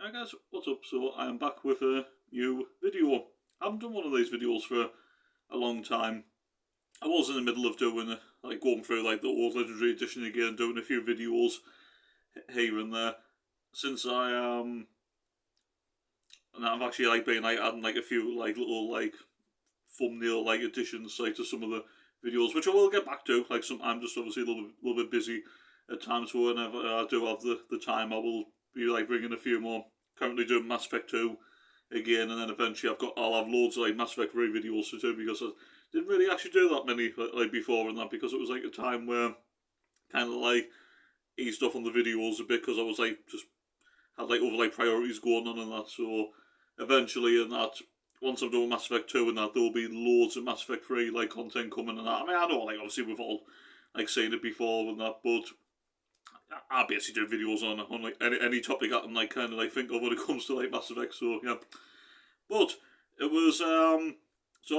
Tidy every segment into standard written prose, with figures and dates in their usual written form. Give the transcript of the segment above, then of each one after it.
Hi guys, what's up? So I am back with a new video. I haven't done one of these videos for a long time. I was in the middle of doing going through the old Legendary Edition again, doing a few videos here and there. Since and I've actually been adding a few little thumbnail additions to some of the videos, which I will get back to. I'm just obviously a little bit busy at times, so whenever I do have the time, I will be bringing a few more. Currently doing Mass Effect 2 again, and then eventually I'll have loads of Mass Effect 3 videos to do, because I didn't really actually do that many before and that, because it was a time where kind of eased off on the videos a bit, because I was just had other priorities going on and that. So eventually, in that, once I'm done with Mass Effect 2 and that, there will be loads of Mass Effect 3 content coming and that. I mean, I know obviously we've all seen it before and that, but I basically do videos on any topic I can think of when it comes to Mass Effect. So yeah, but it was so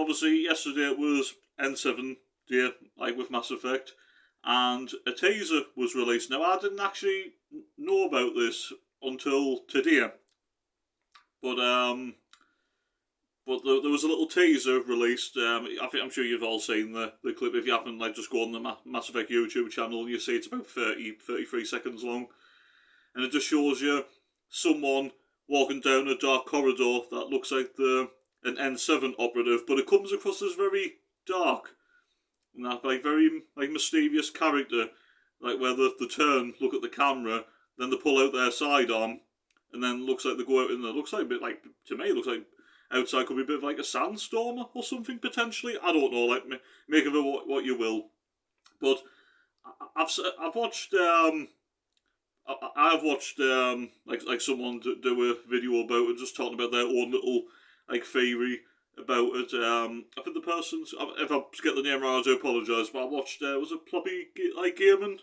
obviously yesterday it was N7 day with Mass Effect, and a teaser was released. Now I didn't actually know about this until today, but there was a little teaser released. I'm sure you've all seen the clip. If you haven't, just go on the Mass Effect YouTube channel and you see it's about 33 seconds long. And it just shows you someone walking down a dark corridor that looks like an N7 operative, but it comes across as very dark. And that very mysterious character, where the turn, look at the camera, then they pull out their sidearm, and then looks like they go out and it looks like a bit to me, it looks like outside could be a bit of a sandstorm or something potentially. I don't know. Make of it what you will. But I've watched I've watched someone do a video about it, just talking about their own little theory about it. I think the person's, if I get the name wrong, I do apologise. But I watched was it Ploppy Gaming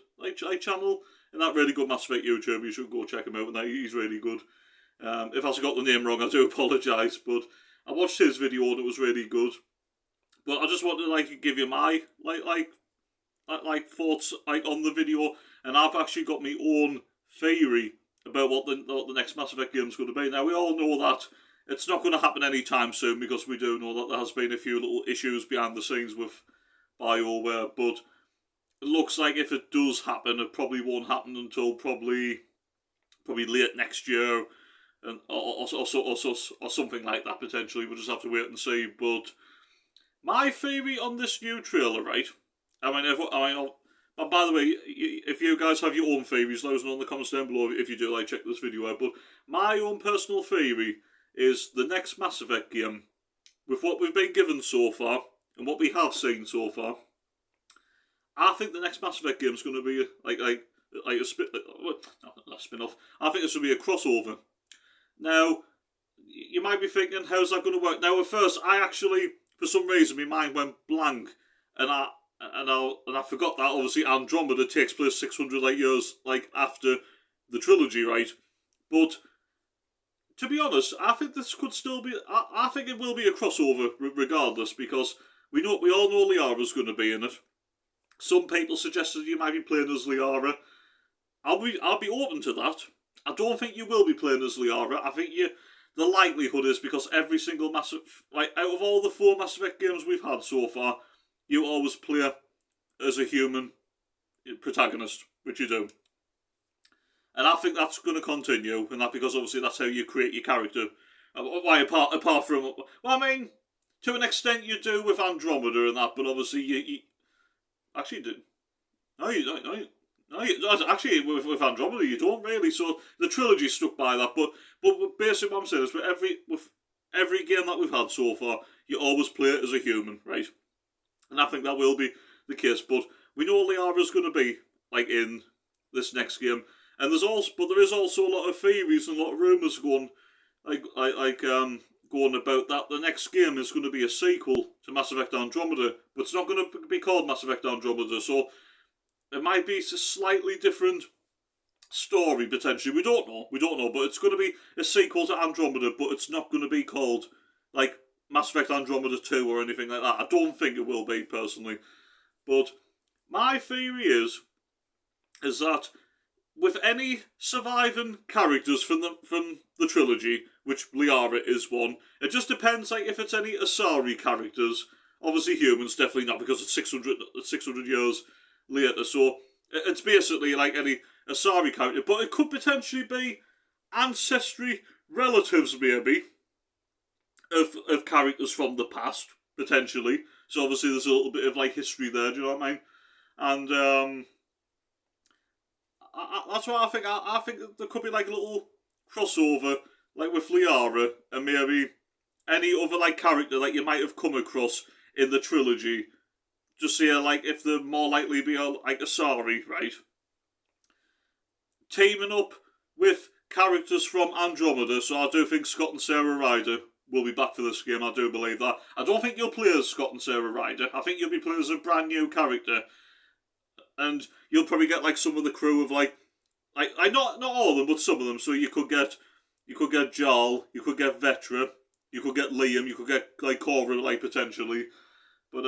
channel, and that really good Mass Effect YouTube. You should go check him out, and he's really good. If I got the name wrong, I do apologise, but I watched his video and it was really good. But I just wanted to give you my thoughts on the video, and I've actually got my own theory about what the next Mass Effect game is going to be. Now we all know that it's not going to happen anytime soon, because we do know that there has been a few little issues behind the scenes with BioWare, but it looks like if it does happen, it probably won't happen until probably late next year. Or something like that potentially. We'll just have to wait and see. But my theory on this new trailer, right? By the way, if you guys have your own theories, let us know in the comments down below if you do check this video out. But my own personal theory is the next Mass Effect game, with what we've been given so far and what we have seen so far, I think the next Mass Effect game is going to be a spin-off. I think it's going to be a crossover. Now, you might be thinking, how's that going to work? Now, at first, I actually, for some reason, my mind went blank, and I forgot that obviously Andromeda takes place 600 light years after the trilogy, right? But to be honest, I think this could still be. I think it will be a crossover regardless, because we all know Liara's going to be in it. Some people suggested you might be playing as Liara. I'll be open to that. I don't think you will be playing as Liara. I think the likelihood is, because every single out of all the 4 Mass Effect games we've had so far, you always play as a human protagonist, which you do. And I think that's going to continue, and that because obviously that's how you create your character. Apart from, well, I mean, to an extent you do with Andromeda and that, but obviously you actually do. No, you don't. No, actually, with Andromeda, you don't really. So the trilogy stuck by that, but basically what I'm saying is, with every game that we've had so far, you always play it as a human, right? And I think that will be the case. But we know Liara's going to be in this next game, and there is also a lot of theories and a lot of rumours going going about that the next game is going to be a sequel to Mass Effect Andromeda, but it's not going to be called Mass Effect Andromeda. So it might be a slightly different story, potentially. We don't know, but it's going to be a sequel to Andromeda, but it's not going to be called, Mass Effect Andromeda 2 or anything like that. I don't think it will be, personally. But my theory is that with any surviving characters from the the trilogy, which Liara is one. It just depends, like, if it's any Asari characters. Obviously humans, definitely not, because it's 600 years later, so it's basically like any Asari character, but it could potentially be ancestry relatives, maybe, of characters from the past, potentially. So obviously there's a little bit of, like, history there, do you know what I mean? And, that's what I think. I think there could be, like, a little crossover, like, with Liara, and maybe any other, like, character that you might have come across in the trilogy. Just see, like, if they're more likely to be, like, Asari, right? Teaming up with characters from Andromeda, so I do think Scott and Sarah Ryder will be back for this game, I do believe that. I don't think you'll play as Scott and Sarah Ryder. I think you'll be playing as a brand new character. And you'll probably get, like, some of the crew of, like not all of them, but some of them. So you could get Jarl, you could get Vetra, you could get Liam, you could get, like, Cora, like, potentially. But,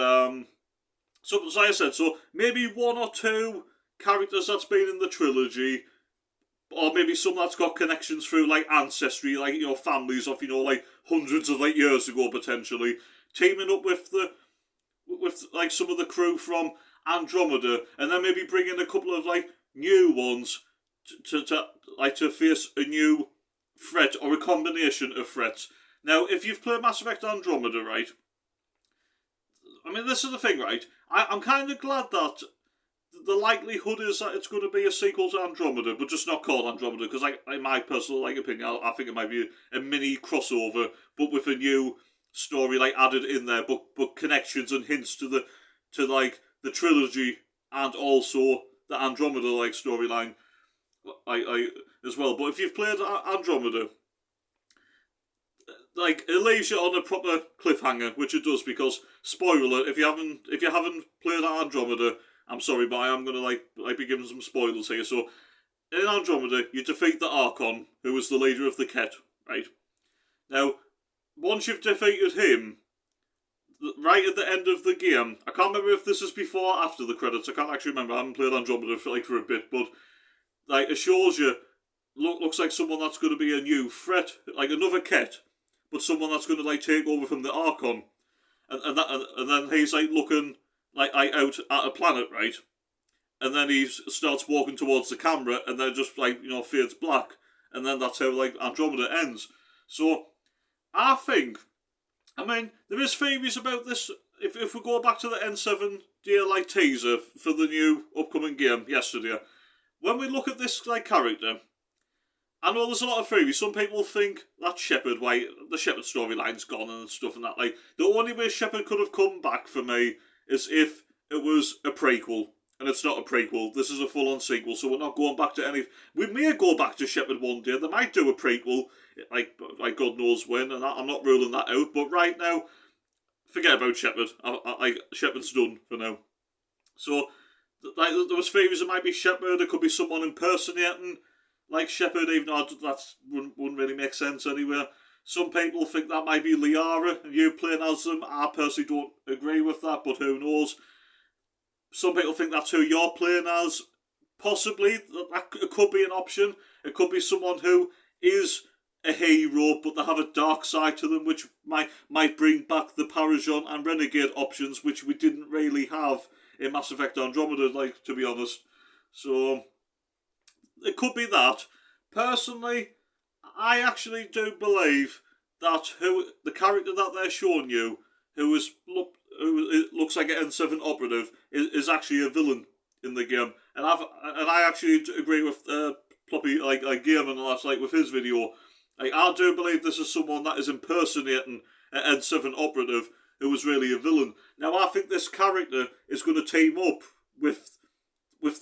so as I said, so maybe one or two characters that's been in the trilogy, or maybe some that's got connections through, like, ancestry, like, you know, families of, you know, like, hundreds of, like, years ago, potentially, teaming up with like, some of the crew from Andromeda, and then maybe bring in a couple of, like, new ones to face a new threat, or a combination of threats. Now, if you've played Mass Effect Andromeda, right, I mean, this is the thing, right, I'm kind of glad that the likelihood is that it's going to be a sequel to Andromeda, but just not called Andromeda, because, like, in my personal, like, opinion, I think it might be a mini crossover, but with a new story, like, added in there, but connections and hints to like, the trilogy, and also the Andromeda, like, storyline, as well. But if you've played Andromeda, like, it leaves you on a proper cliffhanger, which it does, because, spoiler, if you haven't played Andromeda, I'm sorry, but I am going to, like, be giving some spoilers here. So, in Andromeda, you defeat the Archon, who was the leader of the Ket, right? Now, once you've defeated him, right at the end of the game, I can't remember if this is before or after the credits, I can't actually remember, I haven't played Andromeda for a bit, but, like, it shows you, looks like someone that's going to be a new threat, like another Ket, but someone that's going to, like, take over from the Archon, and then he's, like, looking, like, out at a planet, right? And then he starts walking towards the camera, and then just, like, you know, fades black. And then that's how, like, Andromeda ends. So, I think, I mean, there is theories about this. If we go back to the N7 DLI teaser for the new upcoming game yesterday, when we look at this, like, character, I know there's a lot of theories. Some people think that Shepard, like, the Shepard storyline's gone and stuff and that. Like, the only way Shepard could have come back for me is if it was a prequel, and it's not a prequel. This is a full-on sequel, so we're not going back to any. We may go back to Shepard one day. They might do a prequel, like God knows when, and I'm not ruling that out. But right now, forget about Shepard. Shepard's done for now. So, like, there was theories it might be Shepard. It could be someone impersonating, like, Shepard, even though that wouldn't really make sense anywhere. Some people think that might be Liara, and you playing as them. I personally don't agree with that, but who knows. Some people think that's who you're playing as. Possibly, it could be an option. It could be someone who is a hero, but they have a dark side to them, which might bring back the Paragon and Renegade options, which we didn't really have in Mass Effect Andromeda, like, to be honest. So, it could be that. Personally, I actually do believe that the character that they're showing you, who looks like an N7 operative, is actually a villain in the game, and I actually agree with Ploppy, like Gamer and that's, like, with his video. Like, I do believe this is someone that is impersonating an N7 operative who was really a villain. Now, I think this character is going to team up with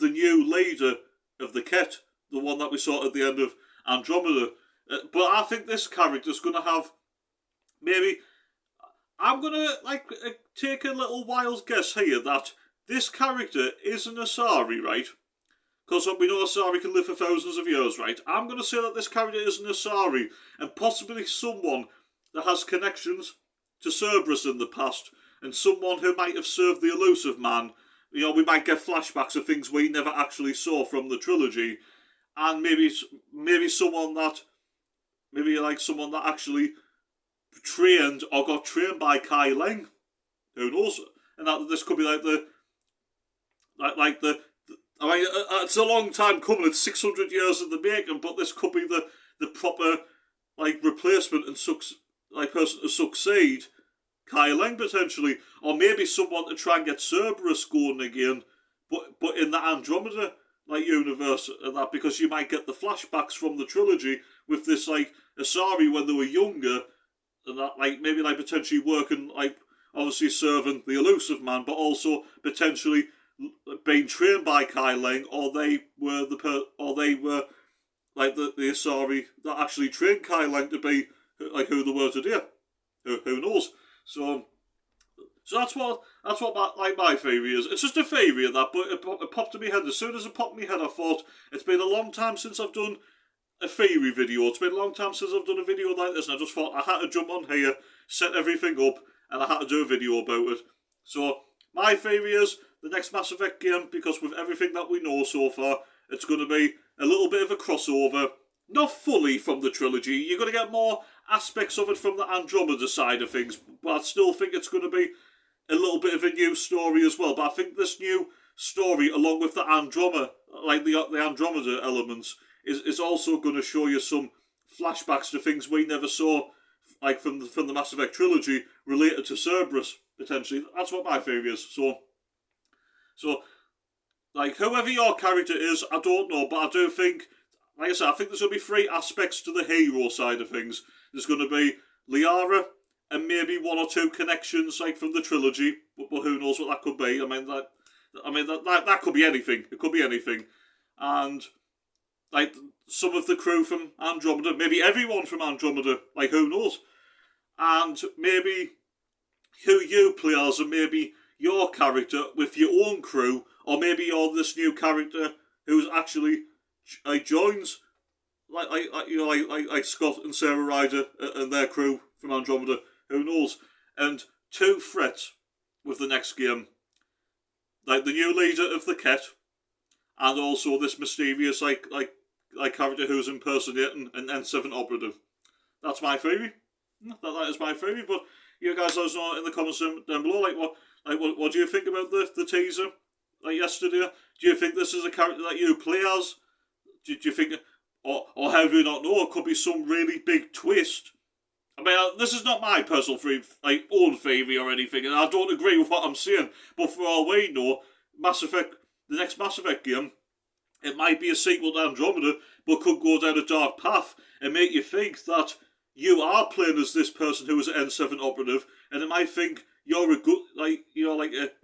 the new leader of the Ket, the one that we saw at the end of Andromeda. But I think this character's going to have, maybe, I'm going to, like, take a little wild guess here that this character is an Asari, right? Because we know Asari can live for thousands of years, right? I'm going to say that this character is an Asari, and possibly someone that has connections to Cerberus in the past, and someone who might have served the Elusive Man. You know, we might get flashbacks of things we never actually saw from the trilogy, and maybe someone that maybe like someone that actually trained or got trained by Kai Leng. Who knows? And that this could be like the I mean, it's a long time coming. It's 600 years in the making, but this could be the proper like replacement and person to succeed Kai Leng potentially, or maybe someone to try and get Cerberus going again, but in the Andromeda like universe and that, because you might get the flashbacks from the trilogy with this like Asari when they were younger, and that like maybe like potentially working like obviously serving the Elusive Man, but also potentially being trained by Kai Leng, or they were like the Asari that actually trained Kai Leng to be like who they were today. Who knows? So that's what my theory is. It's just a theory of that, but it popped in my head. As soon as it popped in my head, I thought it's been a long time since I've done a theory video. It's been a long time since I've done a video like this, and I just thought I had to jump on here, set everything up, and I had to do a video about it. So my theory is the next Mass Effect game, because with everything that we know so far, it's going to be a little bit of a crossover. Not fully from the trilogy. You're going to get more aspects of it from the Andromeda side of things, but I still think it's going to be a little bit of a new story as well. But I think this new story, along with the Andromeda, like the Andromeda elements, is also going to show you some flashbacks to things we never saw, like from the Mass Effect trilogy, related to Cerberus potentially. That's what my theory is. So, like whoever your character is, I don't know, but I do think, like I said, I think there's going to be three aspects to the hero side of things. There's going to be Liara, and maybe one or two connections like from the trilogy, but who knows what that could be. I mean that could be anything. It could be anything, and like some of the crew from Andromeda, maybe everyone from Andromeda. Like who knows, and maybe who you play as, and maybe your character with your own crew, or maybe you're this new character who's actually joins like Scott and Sarah Ryder and their crew from Andromeda. Who knows? And two threats with the next game, like the new leader of the Ket, and also this mysterious like character who's impersonating an N7 operative. That's my theory. That is my theory. But you guys let us know in the comments down below. What do you think about the teaser like yesterday? Do you think this is a character that you play as? Do you think, or how do you not know? It could be some really big twist. I mean, this is not my personal own theory or anything, and I don't agree with what I'm saying. But for all we know, Mass Effect, the next Mass Effect game, it might be a sequel to Andromeda, but could go down a dark path and make you think that you are playing as this person who is an N7 operative, and it might think you're a good, like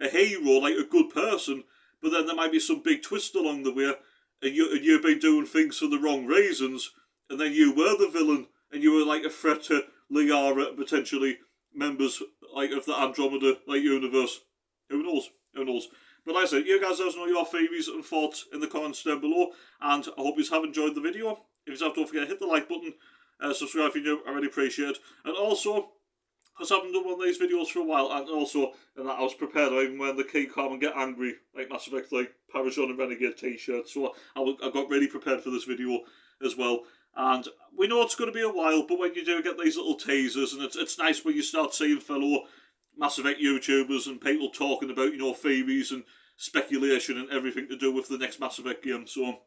a hero, like a good person, but then there might be some big twist along the way, and you've been doing things for the wrong reasons, and then you were the villain, and you were like a threat to Liara and potentially members like of the Andromeda like universe. Who knows? Who knows? But like I said, you guys let us know your theories and thoughts in the comments down below, and I hope you have enjoyed the video. If you have, don't forget to hit the like button, subscribe if you're new, I really appreciate it. And also, because I haven't done one of these videos for a while, and also and that I was prepared, I even wearing the Keycom and Get Angry, like Mass Effect, like Parachon and Renegade t-shirt, so I got really prepared for this video as well. And we know it's going to be a while, but when you do get these little teasers, and it's nice when you start seeing fellow Mass Effect YouTubers and people talking about, theories and speculation and everything to do with the next Mass Effect game, so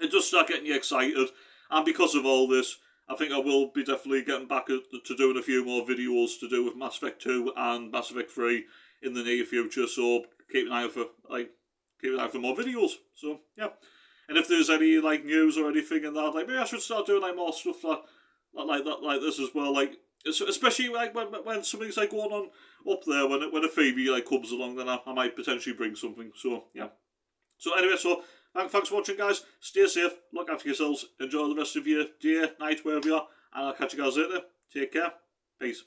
it does start getting you excited. And because of all this, I think I will be definitely getting back to doing a few more videos to do with Mass Effect 2 and Mass Effect 3 in the near future, so keep an eye out for more videos. So yeah. And if there's any news or anything in that, maybe I should start doing more stuff like this as well. Especially when something's going on up there, when a theory comes along, then I might potentially bring something. So yeah. So anyway, thanks for watching, guys. Stay safe, look after yourselves, enjoy the rest of your day, night, wherever you are, and I'll catch you guys later. Take care. Peace.